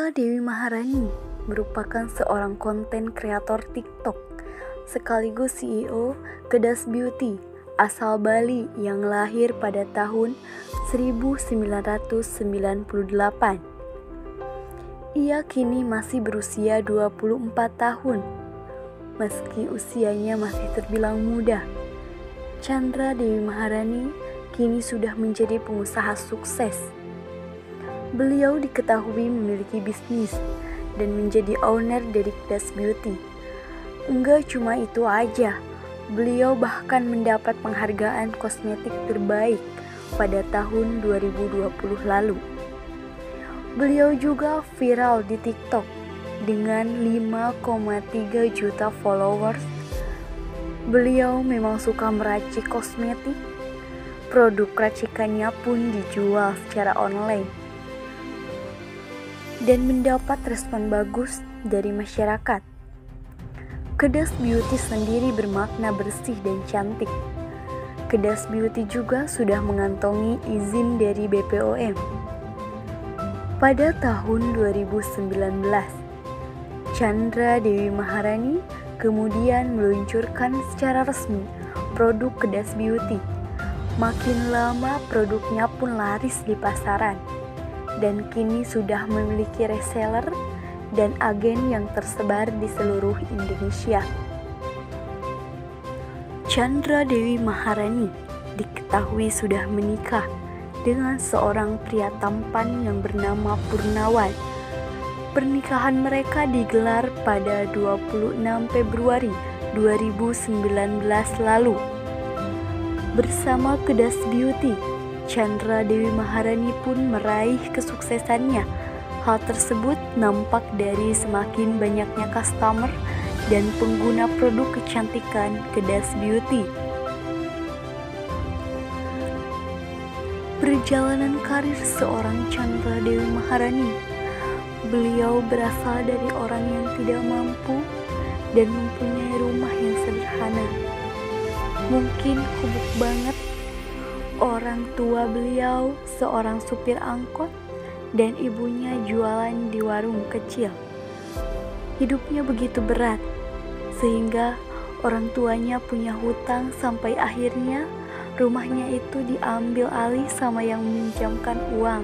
Chandra Dewi Maharani merupakan seorang konten kreator TikTok sekaligus CEO Kedas Beauty asal Bali yang lahir pada tahun 1998. Ia kini masih berusia 24 tahun. Meski usianya masih terbilang muda, Chandra Dewi Maharani kini sudah menjadi pengusaha sukses. Beliau diketahui memiliki bisnis dan menjadi owner dari Kedas Beauty. Enggak cuma itu aja, beliau bahkan mendapat penghargaan kosmetik terbaik pada tahun 2020 lalu. Beliau juga viral di TikTok dengan 5,3 juta followers. Beliau memang suka meracik kosmetik. Produk racikannya pun dijual secara online dan mendapat respon bagus dari masyarakat. Kedas Beauty sendiri bermakna bersih dan cantik. Kedas Beauty juga sudah mengantongi izin dari BPOM. Pada tahun 2019, Chandra Dewi Maharani kemudian meluncurkan secara resmi produk Kedas Beauty. Makin lama produknya pun laris di pasaran dan kini sudah memiliki reseller dan agen yang tersebar di seluruh Indonesia. Chandra Dewi Maharani diketahui sudah menikah dengan seorang pria tampan yang bernama Purnawan. Pernikahan mereka digelar pada 26 Februari 2019 lalu. Bersama Kedas Beauty, Chandra Dewi Maharani pun meraih kesuksesannya. Hal tersebut nampak dari semakin banyaknya customer dan pengguna produk kecantikan Kedas Beauty. Perjalanan karir seorang Chandra Dewi Maharani. Beliau berasal dari orang yang tidak mampu dan mempunyai rumah yang sederhana. Mungkin kubuk banget. Orang tua beliau seorang supir angkot dan ibunya jualan di warung kecil. Hidupnya begitu berat sehingga orang tuanya punya hutang sampai akhirnya rumahnya itu diambil alih sama yang meminjamkan uang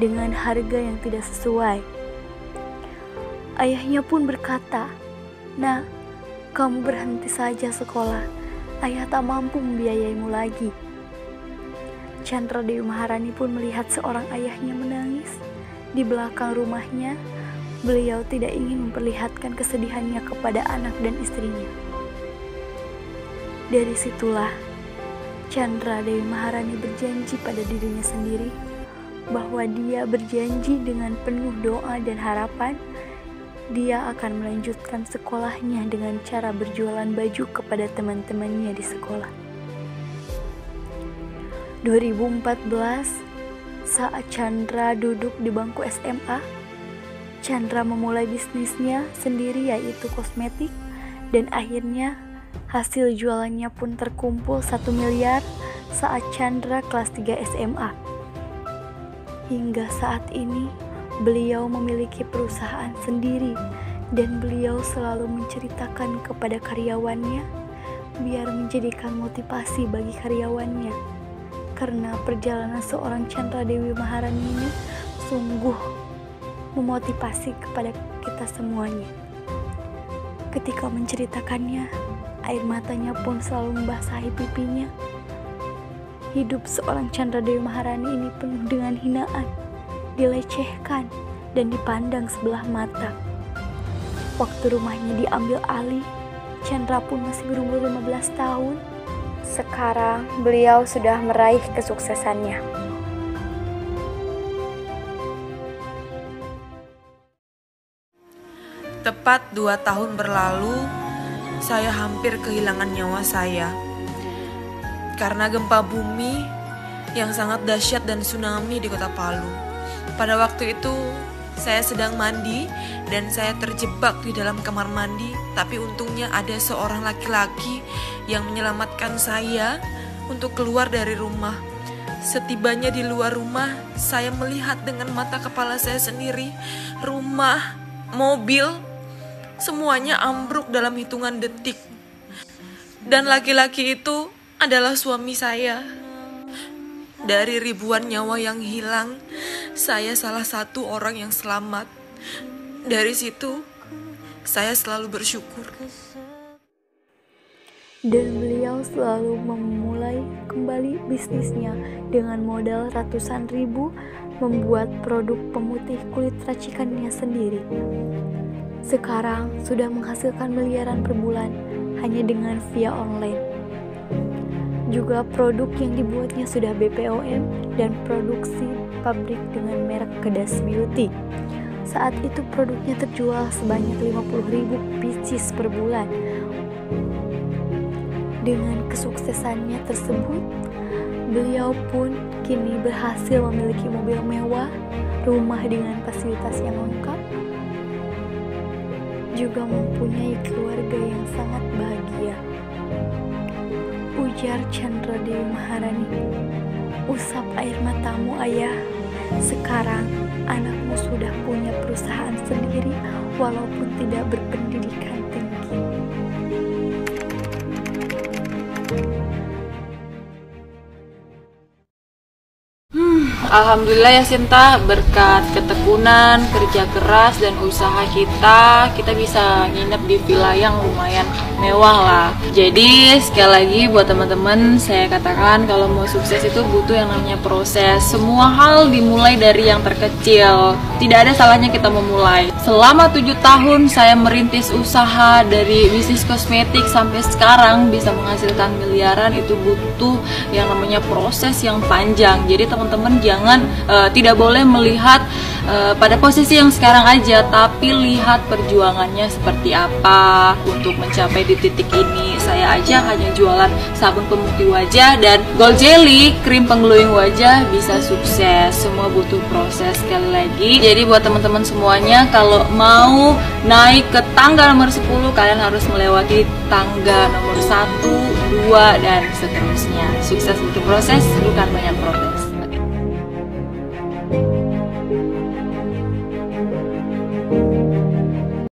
dengan harga yang tidak sesuai. Ayahnya pun berkata, "Nak, kamu berhenti saja sekolah. Ayah tak mampu membiayaimu lagi." Chandra Dewi Maharani pun melihat seorang ayahnya menangis di belakang rumahnya. Beliau tidak ingin memperlihatkan kesedihannya kepada anak dan istrinya. Dari situlah Chandra Dewi Maharani berjanji pada dirinya sendiri bahwa dia berjanji dengan penuh doa dan harapan dia akan melanjutkan sekolahnya dengan cara berjualan baju kepada teman-temannya di sekolah. 2014, saat Chandra duduk di bangku SMA, Chandra memulai bisnisnya sendiri yaitu kosmetik dan akhirnya hasil jualannya pun terkumpul 1 miliar saat Chandra kelas 3 SMA. Hingga saat ini, beliau memiliki perusahaan sendiri dan beliau selalu menceritakan kepada karyawannya biar menjadikan motivasi bagi karyawannya. Karena perjalanan seorang Chandra Dewi Maharani ini sungguh memotivasi kepada kita semuanya. Ketika menceritakannya, air matanya pun selalu membasahi pipinya. Hidup seorang Chandra Dewi Maharani ini penuh dengan hinaan, dilecehkan, dan dipandang sebelah mata. Waktu rumahnya diambil alih, Chandra pun masih berumur 15 tahun. Sekarang beliau sudah meraih kesuksesannya. Tepat 2 tahun berlalu, saya hampir kehilangan nyawa saya karena gempa bumi yang sangat dahsyat dan tsunami di kota Palu. Pada waktu itu, saya sedang mandi dan saya terjebak di dalam kamar mandi, tapi untungnya ada seorang laki-laki yang menyelamatkan saya untuk keluar dari rumah. Setibanya di luar rumah, saya melihat dengan mata kepala saya sendiri, rumah, mobil, semuanya ambruk dalam hitungan detik. Dan laki-laki itu adalah suami saya. Dari ribuan nyawa yang hilang, saya salah satu orang yang selamat. Dari situ, saya selalu bersyukur. Dan beliau selalu memulai kembali bisnisnya dengan modal ratusan ribu, membuat produk pemutih kulit racikannya sendiri. Sekarang sudah menghasilkan miliaran per bulan hanya dengan via online. Juga produk yang dibuatnya sudah BPOM dan produksi pabrik dengan merek Kedas Beauty. Saat itu produknya terjual sebanyak 50.000 pieces per bulan. Dengan kesuksesannya tersebut, beliau pun kini berhasil memiliki mobil mewah, rumah dengan fasilitas yang lengkap, juga mempunyai keluarga yang sangat bahagia. Ujar Chandra Dewi Maharani. Usap air matamu, ayah. Sekarang anakmu sudah punya perusahaan sendiri walaupun tidak berpendidikan tinggi. Alhamdulillah ya Sinta, berkat ketekunan, kerja keras, dan usaha kita bisa nginep di villa yang lumayan mewah lah. Jadi sekali lagi buat teman-teman, saya katakan kalau mau sukses itu butuh yang namanya proses. Semua hal dimulai dari yang terkecil. Tidak ada salahnya kita memulai. Selama 7 tahun saya merintis usaha dari bisnis kosmetik sampai sekarang bisa menghasilkan miliaran, itu butuh yang namanya proses yang panjang. Jadi teman-teman jangan tidak boleh melihat pada posisi yang sekarang aja, tapi lihat perjuangannya seperti apa untuk mencapai di titik ini. Saya aja hanya jualan sabun pemutih wajah dan Gold Jelly, krim pengglowing wajah, bisa sukses. Semua butuh proses. Sekali lagi, jadi buat teman-teman semuanya, kalau mau naik ke tangga nomor 10, kalian harus melewati tangga nomor 1, 2, dan seterusnya. Sukses butuh proses, bukan banyak protes.